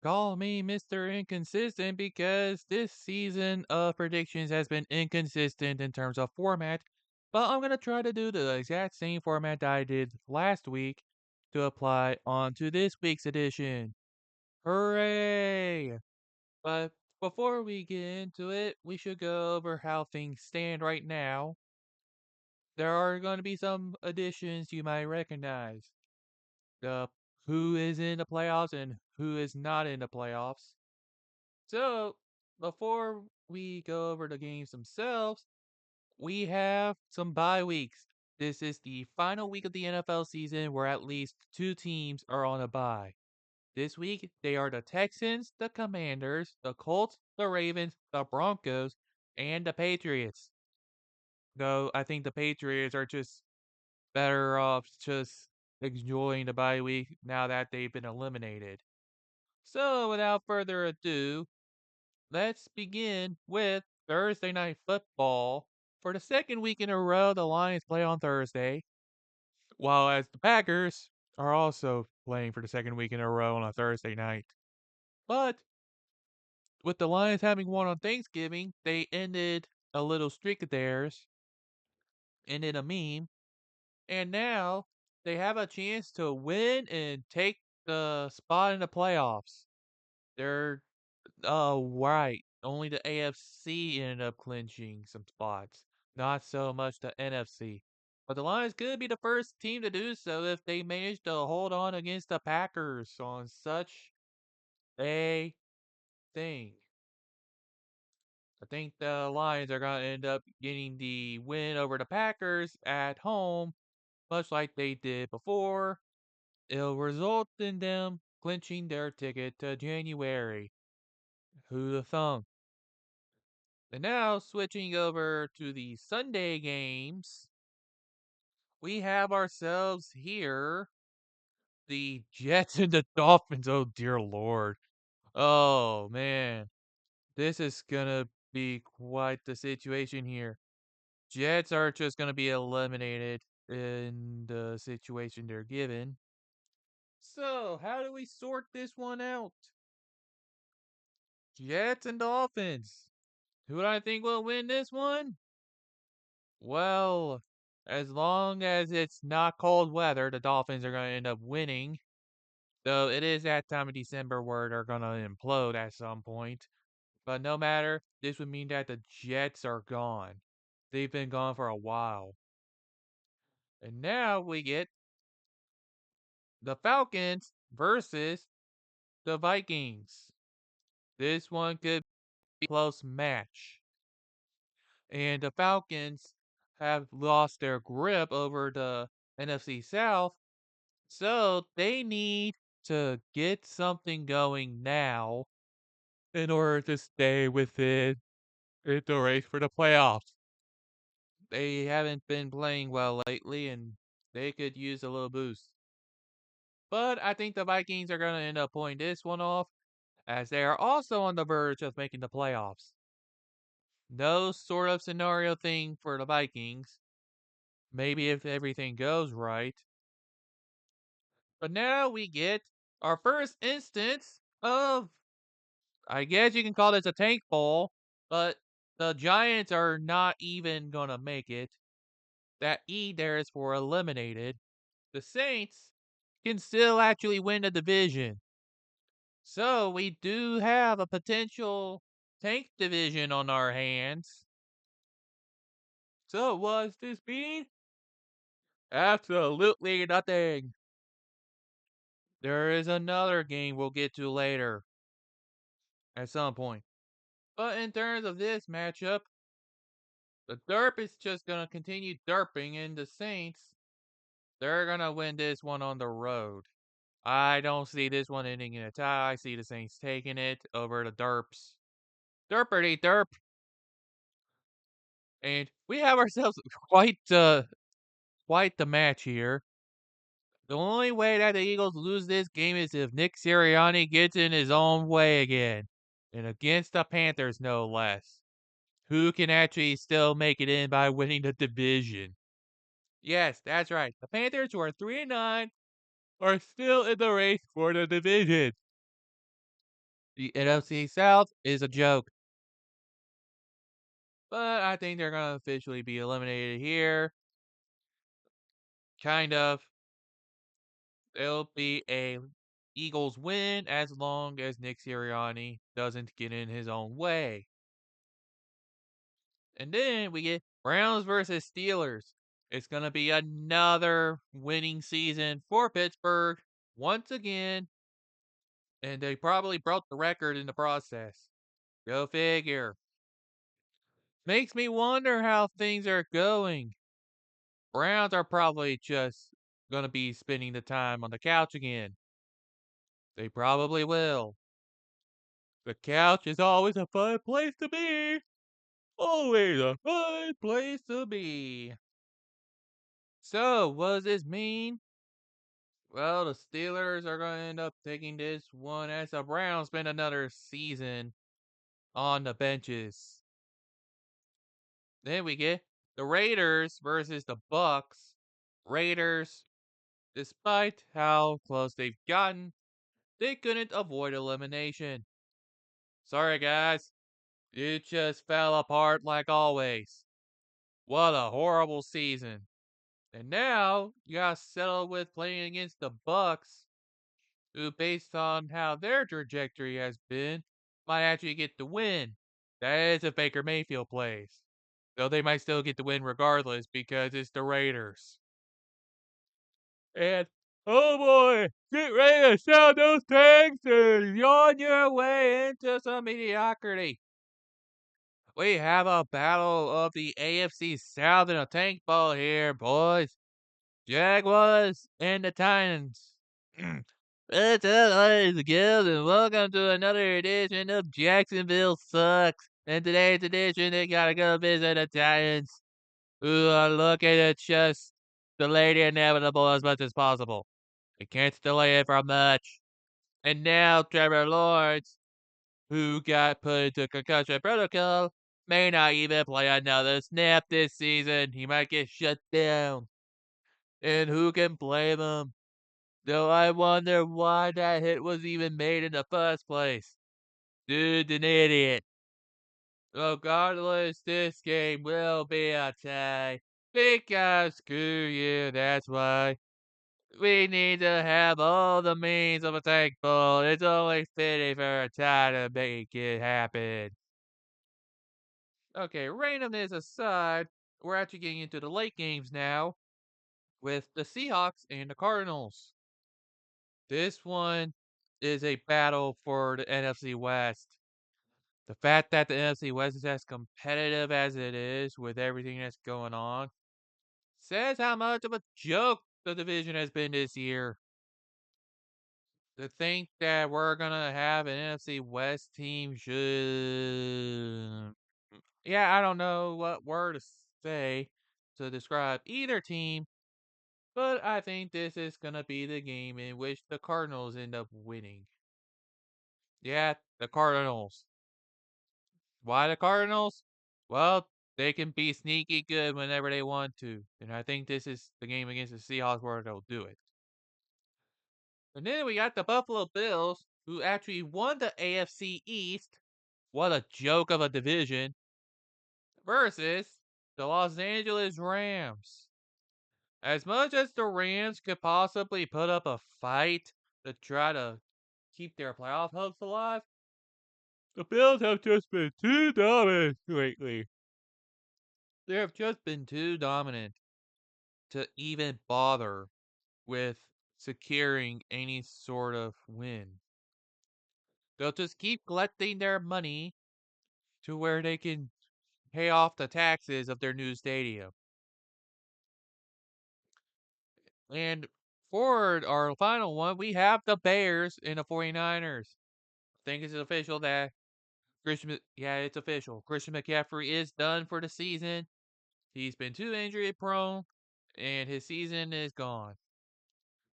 Call me Mr. Inconsistent because this season of predictions has been inconsistent in terms of format, but I'm going to try to do the exact same format that I did last week to apply onto this week's edition. Hooray! But before we get into it, we should go over how things stand right now. There are going to be some additions you might recognize. The who is in the playoffs and who is not in the playoffs. So, before we go over the games themselves, we have some bye weeks. This is the final week of the NFL season where at least two teams are on a bye. This week, they are the Texans, the Commanders, the Colts, the Ravens, the Broncos, and the Patriots. Though I think the Patriots are just better off just enjoying the bye week now that they've been eliminated. So, without further ado, let's begin with Thursday Night Football. For the second week in a row, the Lions play on Thursday, while as the Packers are also playing for the second week in a row on a Thursday night. But with the Lions having won on Thanksgiving, they ended a little streak of theirs, ended a meme, and now they have a chance to win and take the spot in the playoffs. They're Oh, right. Only the AFC ended up clinching some spots, not so much the NFC. But the Lions could be the first team to do so if they manage to hold on against the Packers on such a thing. I think the Lions are going to end up getting the win over the Packers at home, much like they did before. It'll result in them clinching their ticket to January. Who'da thunk? And now, switching over to the Sunday games, we have ourselves here the Jets and the Dolphins. Oh, dear Lord. Oh, man. This is going to be quite the situation here. Jets are just going to be eliminated in the situation they're given. So, how do we sort this one out? Jets and Dolphins. Who do I think will win this one? Well, as long as it's not cold weather, the Dolphins are going to end up winning. Though it is that time of December where they're going to implode at some point. But no matter, this would mean that the Jets are gone. They've been gone for a while. And now we get the Falcons versus the Vikings. This one could be a close match. And the Falcons have lost their grip over the NFC South. So they need to get something going now in order to stay within the race for the playoffs. They haven't been playing well lately and they could use a little boost. But I think the Vikings are going to end up pulling this one off as they are also on the verge of making the playoffs. No sort of scenario thing for the Vikings. Maybe if everything goes right. But now we get our first instance of I guess you can call this a tank bowl, but the Giants are not even gonna make it. That E there is for eliminated. The Saints can still actually win the division. So we do have a potential tank division on our hands. So what's this mean? Absolutely nothing. There is another game we'll get to later at some point. But in terms of this matchup, the Derp is just gonna continue derping, and the Saints, they're gonna win this one on the road. I don't see this one ending in a tie. I see the Saints taking it over the Derps. Derpity derp. And we have ourselves quite the match here. The only way that the Eagles lose this game is if Nick Sirianni gets in his own way again. And against the Panthers, no less. Who can actually still make it in by winning the division? Yes, that's right. The Panthers, who are 3-9, are still in the race for the division. The NFC South is a joke, but I think they're going to officially be eliminated here. Kind of. It'll be a Eagles win as long as Nick Sirianni doesn't get in his own way. And then we get Browns versus Steelers. It's going to be another winning season for Pittsburgh once again, and they probably broke the record in the process. Go figure. Makes me wonder how things are going. Browns are probably just going to be spending the time on the couch again. They probably will. The couch is always a fun place to be. Always a fun place to be. So, what does this mean? Well, the Steelers are going to end up taking this one as the Browns spend another season on the benches. Then we get the Raiders versus the Bucks. Raiders, despite how close they've gotten, they couldn't avoid elimination. Sorry, guys. It just fell apart like always. What a horrible season. And now you gotta settle with playing against the Bucks, who, based on how their trajectory has been, might actually get the win. That is if Baker Mayfield plays. Though they might still get the win regardless because it's the Raiders. And oh boy, get ready to sell those tanks and yawn your way into some mediocrity. We have a battle of the AFC South in a tank ball here, boys. Jaguars and the Titans. What's up, ladies and girls, and welcome to another edition of Jacksonville Sucks. In today's edition, they gotta go visit the Titans, who are looking to just delay the inevitable as much as possible. They can't delay it for much. And now Trevor Lawrence, who got put into concussion protocol, may not even play another snap this season. He might get shut down. And who can blame him? Though I wonder why that hit was even made in the first place. Dude's an idiot. Regardless, this game will be a tie. Because screw you, that's why. We need to have all the means of a tank ball. It's only fitting for a tie to make it happen. Okay, randomness aside, we're actually getting into the late games now with the Seahawks and the Cardinals. This one is a battle for the NFC West. The fact that the NFC West is as competitive as it is with everything that's going on says how much of a joke the division has been this year. To think that we're gonna have an NFC West team should. Yeah, I don't know what word to say to describe either team, but I think this is gonna be the game in which the Cardinals end up winning. Yeah, the Cardinals. Why the Cardinals? Well, they can be sneaky good whenever they want to. And I think this is the game against the Seahawks where they'll do it. And then we got the Buffalo Bills, who actually won the AFC East. What a joke of a division. Versus the Los Angeles Rams. As much as the Rams could possibly put up a fight to try to keep their playoff hopes alive, the Bills have just been too dominant lately. They have just been too dominant to even bother with securing any sort of win. They'll just keep collecting their money to where they can pay off the taxes of their new stadium. And for our final one, we have the Bears and the 49ers. I think it's official that it's official. Christian McCaffrey is done for the season. He's been too injury prone, and his season is gone.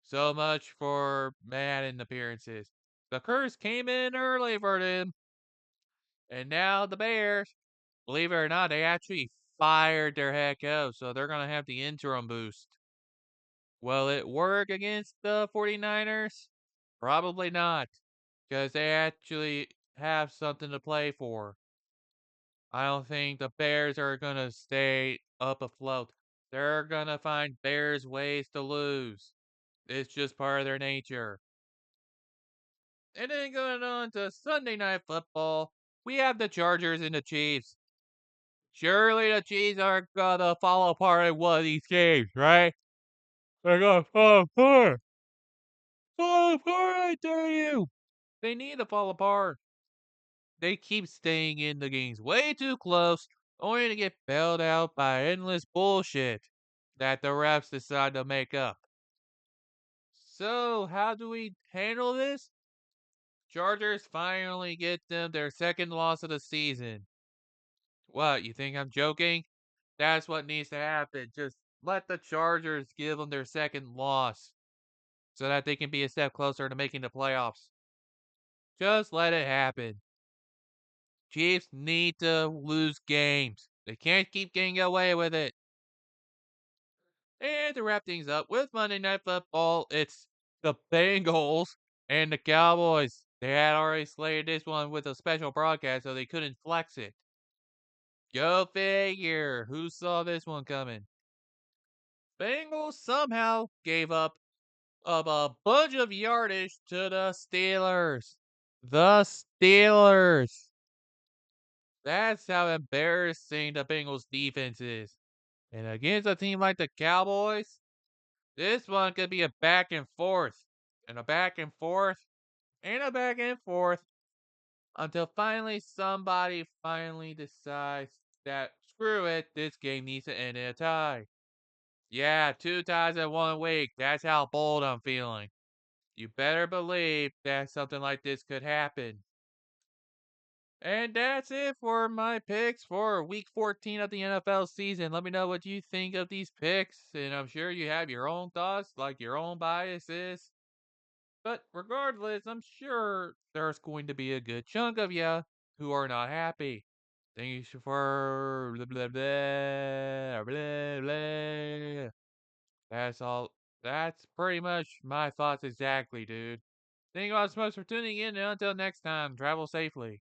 So much for Madden appearances. The curse came in early for them. And now the Bears, believe it or not, they actually fired their head coach, so they're going to have the interim boost. Will it work against the 49ers? Probably not. because they actually have something to play for. I don't think the Bears are going to stay up afloat. They're going to find Bears ways to lose. It's just part of their nature. And then going on to Sunday Night Football, we have the Chargers and the Chiefs. Surely the Chiefs aren't going to fall apart in one of these games, right? They're going to fall apart. Fall apart, I tell you. They need to fall apart. They keep staying in the games way too close, only to get bailed out by endless bullshit that the refs decide to make up. So, how do we handle this? Chargers finally get them their second loss of the season. What, you think I'm joking? That's what needs to happen. Just let the Chargers give them their second loss so that they can be a step closer to making the playoffs. Just let it happen. Chiefs need to lose games. They can't keep getting away with it. And to wrap things up with Monday Night Football, it's the Bengals and the Cowboys. They had already slated this one with a special broadcast, so they couldn't flex it. Go figure. Who saw this one coming? Bengals somehow gave up a bunch of yardage to the Steelers. The Steelers. That's how embarrassing the Bengals defense is. And against a team like the Cowboys, this one could be a back and forth, and a back and forth, and a back and forth until finally somebody finally decides that screw it, this game needs to end in a tie. Yeah, 2 ties in 1 week. That's how bold I'm feeling. You better believe that something like this could happen. And that's it for my picks for week 14 of the NFL season. Let me know what you think of these picks, and I'm sure you have your own thoughts, like your own biases. But regardless, I'm sure there's going to be a good chunk of you who are not happy. Thank you for blah, blah, blah, blah, blah. That's all. That's pretty much my thoughts exactly, dude. Thank you all so much for tuning in, and until next time, travel safely.